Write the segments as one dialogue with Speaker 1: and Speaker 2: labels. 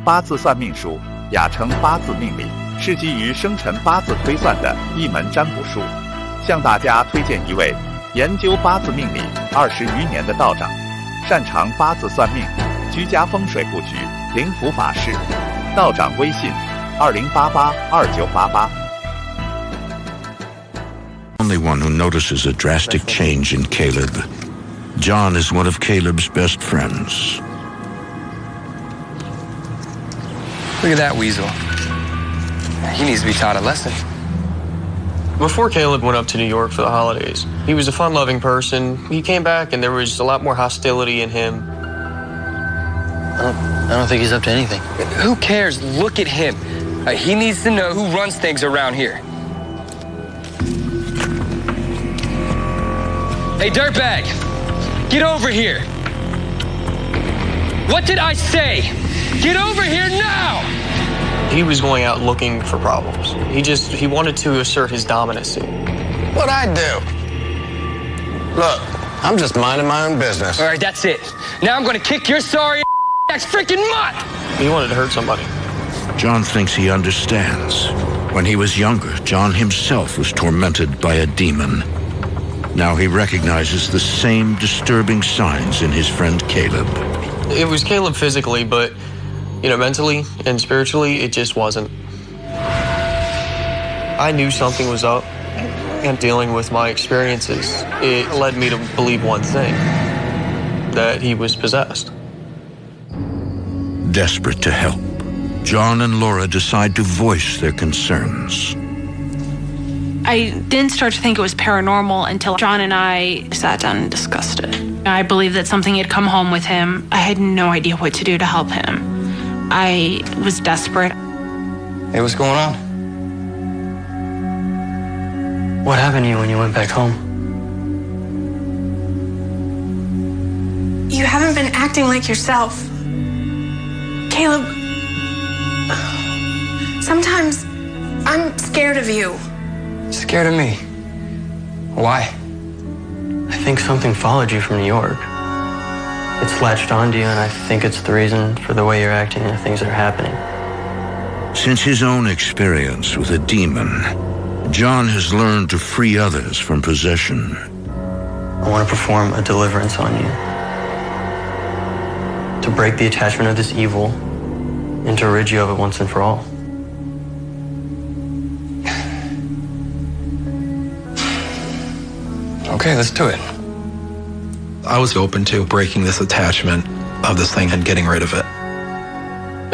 Speaker 1: 八字算命术，雅称八字命理，是基于生辰八字推算的一门占卜术。向大家推荐一位研究八字命理20余年的道长，擅长八字算命、居家风水布局、灵符法事。道长微信：20882988。
Speaker 2: Only one who notices a drastic change in Caleb. John is one of Caleb's best friends.
Speaker 3: Look at that weasel. He needs to be taught a lesson.
Speaker 4: Before Caleb went up to New York for the holidays, he was a fun-loving person. He came back and there was a lot more hostility in him.
Speaker 5: I don't think he's up to anything.
Speaker 3: Who cares? Look at him. He needs to know who runs things around here. Hey, dirtbag, get over here. What did I say? Get over here now!
Speaker 4: He was going out looking for problems. He wanted to assert his dominancy.
Speaker 6: What'd I do? Look, I'm just minding my own business.
Speaker 3: All right, that's it. Now I'm gonna kick your sorry next freaking mutt!
Speaker 4: He wanted to hurt somebody.
Speaker 2: John thinks he understands. When he was younger, John himself was tormented by a demon. Now he recognizes the same disturbing signs in his friend Caleb.
Speaker 4: It was Caleb physically, but, mentally and spiritually, it just wasn't. I knew something was up, and dealing with my experiences, it led me to believe one thing, that he was possessed.
Speaker 2: Desperate to help, John and Laura decide to voice their concerns.
Speaker 7: I didn't start to think it was paranormal until John and I sat down and discussed it. I believed that something had come home with him. I had no idea what to do to help him. I was desperate.
Speaker 3: Hey, what's going on?
Speaker 5: What happened to you when you went back home?
Speaker 8: You haven't been acting like yourself. Caleb, sometimes I'm scared of you.
Speaker 3: Scared of me? Why?
Speaker 5: I think something followed you from New York. It's latched onto you, and I think it's the reason for the way you're acting and the things that are happening.
Speaker 2: Since his own experience with a demon, John has learned to free others from possession.
Speaker 5: I want to perform a deliverance on you. To break the attachment of this evil and to rid you of it once and for all.
Speaker 3: Okay, let's do it.
Speaker 9: I was open to breaking this attachment of this thing and getting rid of it.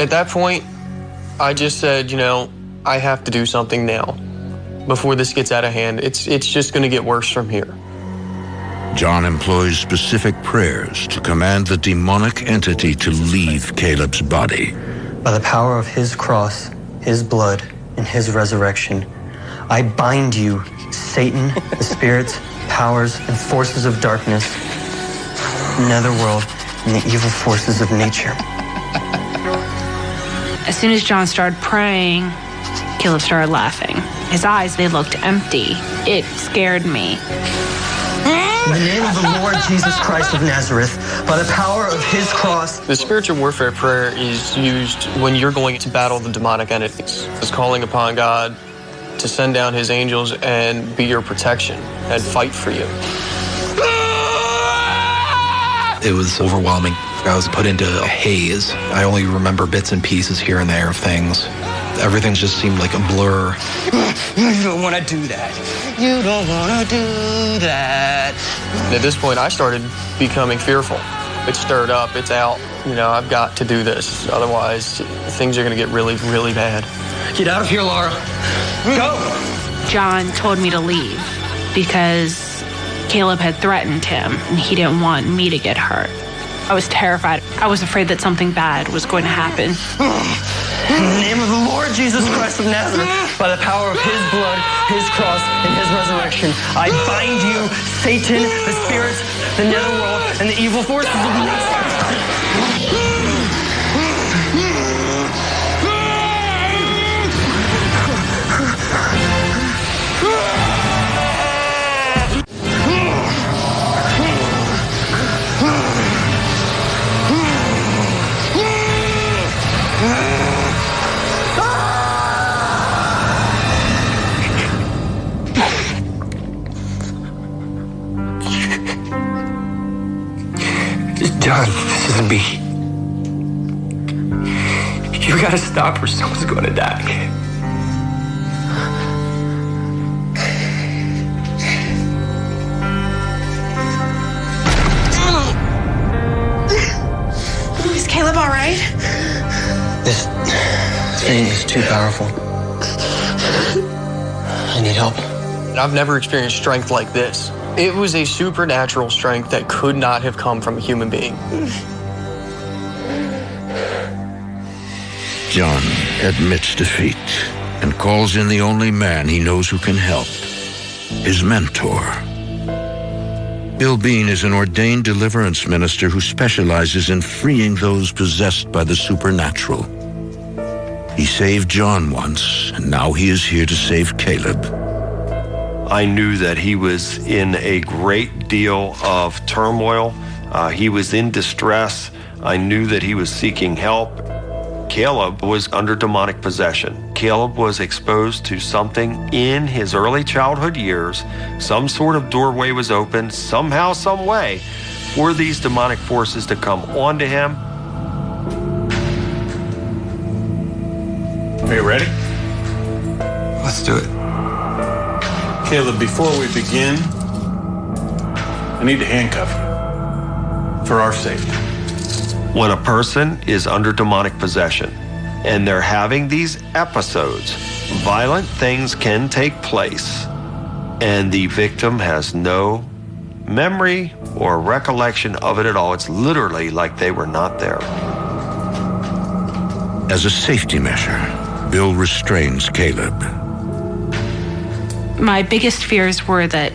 Speaker 4: At that point, I just said, I have to do something now. Before this gets out of hand, it's just going to get worse from here.
Speaker 2: John employs specific prayers to command the demonic entity to leave Caleb's body.
Speaker 5: By the power of his cross, his blood, and his resurrection, I bind you, Satan, the spirits, powers, and forces of darkness, netherworld, and the evil forces of nature.
Speaker 7: As soon as John started praying, Caleb started laughing. His eyes, they looked empty. It scared me.
Speaker 5: In the name of the Lord Jesus Christ of Nazareth, by the power of his cross.
Speaker 4: The spiritual warfare prayer is used when you're going to battle the demonic entities. It's calling upon God to send down his angels and be your protection and fight for you.
Speaker 9: It was overwhelming. I was put into a haze. I only remember bits and pieces here and there of things. Everything just seemed like a blur.
Speaker 3: You don't want to do that. You don't want to do that.
Speaker 4: And at this point, I started becoming fearful. It's stirred up, it's out. I've got to do this. Otherwise, things are going to get really, really bad.
Speaker 5: Get out of here, Laura. Go!
Speaker 7: John told me to leave because Caleb had threatened him and he didn't want me to get hurt. I was terrified. I was afraid that something bad was going to happen.
Speaker 5: In the name of the Lord Jesus Christ of Nazareth, by the power of his blood, his cross, and his resurrection, I bind you, Satan, the spirits, the netherworld, and the evil forces of nature.
Speaker 3: You gotta stop or someone's gonna die.
Speaker 8: Is Caleb all right?
Speaker 3: This thing is too powerful. I need help.
Speaker 4: I've never experienced strength like this. It was a supernatural strength that could not have come from a human being.
Speaker 2: John admits defeat and calls in the only man he knows who can help, his mentor. Bill Bean is an ordained deliverance minister who specializes in freeing those possessed by the supernatural. He saved John once, and now he is here to save Caleb.
Speaker 10: I knew that he was in a great deal of turmoil. He was in distress. I knew that he was seeking help. Caleb was under demonic possession. Caleb was exposed to something in his early childhood years. Some sort of doorway was opened, somehow, some way, for these demonic forces to come onto him.
Speaker 11: Are you ready?
Speaker 9: Let's do it.
Speaker 11: Caleb, before we begin, I need to handcuff you for our safety.
Speaker 10: When a person is under demonic possession and they're having these episodes, violent things can take place, and the victim has no memory or recollection of it at all. It's literally like they were not there.
Speaker 2: As a safety measure, Bill restrains Caleb.
Speaker 7: My biggest fears were that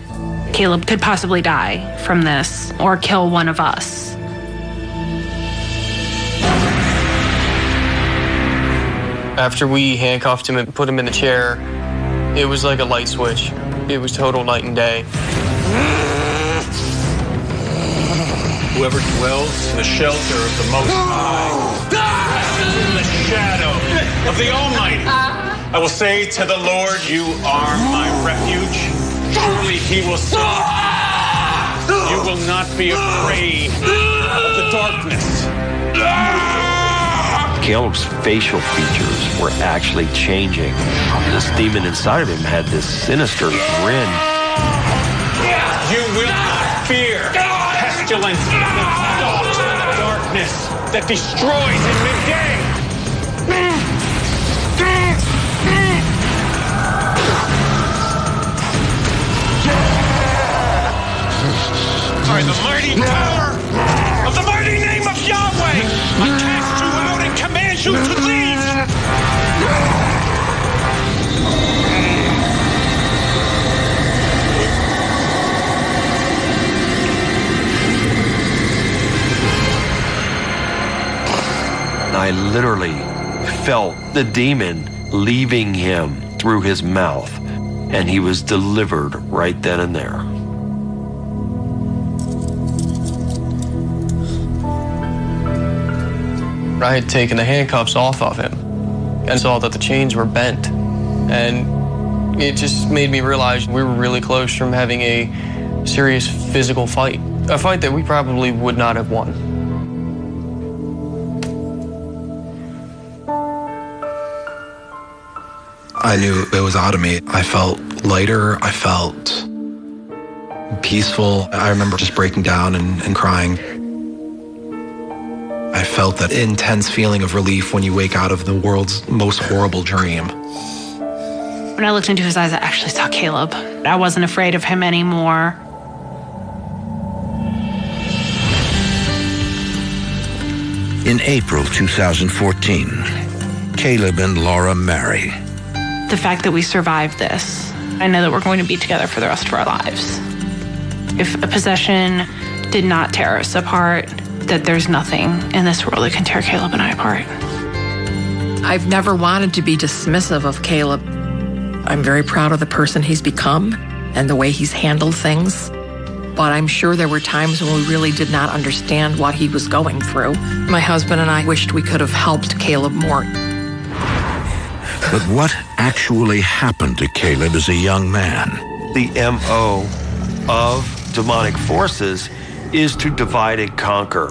Speaker 7: Caleb could possibly die from this or kill one of us.
Speaker 4: After we handcuffed him and put him in the chair, it was like a light switch. It was total night and day.
Speaker 11: Whoever dwells in the shelter of the Most High, in the shadow of the Almighty, I will say to the Lord, you are my refuge. Surely he will save you. You will not be afraid of the darkness.
Speaker 10: Caleb's facial features were actually changing. This demon inside of him had this sinister grin.
Speaker 11: You will not fear pestilence that stalks in the darkness, that destroys in midday. By the mighty power of the mighty name of Yahweh, I cast you out and command you to leave.
Speaker 10: I literally felt the demon leaving him through his mouth, and he was delivered right then and there.
Speaker 4: I had taken the handcuffs off of him and saw that the chains were bent. And it just made me realize we were really close from having a serious physical fight. A fight that we probably would not have won.
Speaker 9: I knew it was out of me. I felt lighter. I felt peaceful. I remember just breaking down and crying. I felt that intense feeling of relief when you wake out of the world's most horrible dream.
Speaker 7: When I looked into his eyes, I actually saw Caleb. I wasn't afraid of him anymore.
Speaker 2: In April 2014, Caleb and Laura marry.
Speaker 7: The fact that we survived this, I know that we're going to be together for the rest of our lives. If a possession did not tear us apart, that there's nothing in this world that can tear Caleb and I apart.
Speaker 12: I've never wanted to be dismissive of Caleb. I'm very proud of the person he's become and the way he's handled things. But I'm sure there were times when we really did not understand what he was going through. My husband and I wished we could have helped Caleb more.
Speaker 2: But what actually happened to Caleb as a young man?
Speaker 10: The MO of demonic forces is to divide and conquer.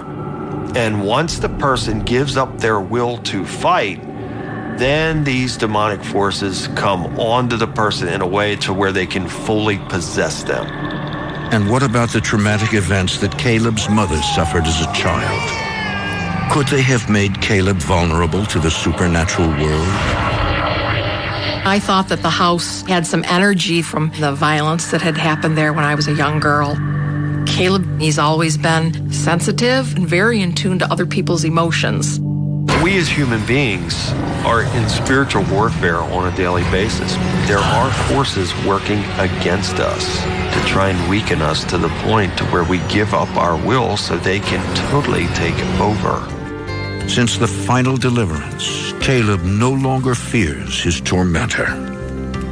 Speaker 10: And once the person gives up their will to fight, then these demonic forces come onto the person in a way to where they can fully possess them.
Speaker 2: And what about the traumatic events that Caleb's mother suffered as a child? Could they have made Caleb vulnerable to the supernatural world?
Speaker 12: I thought that the house had some energy from the violence that had happened there when I was a young girl. Caleb, he's always been sensitive and very in tune to other people's emotions.
Speaker 10: We as human beings are in spiritual warfare on a daily basis. There are forces working against us to try and weaken us to the point to where we give up our will so they can totally take over.
Speaker 2: Since the final deliverance, Caleb no longer fears his tormentor.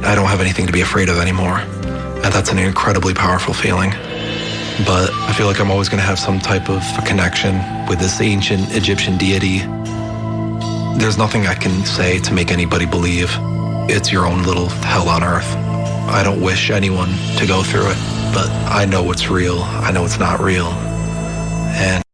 Speaker 9: I don't have anything to be afraid of anymore, and that's an incredibly powerful feeling. But I feel like I'm always going to have some type of connection with this ancient Egyptian deity. There's nothing I can say to make anybody believe it's your own little hell on earth. I don't wish anyone to go through it, but I know it's real. I know it's not real. And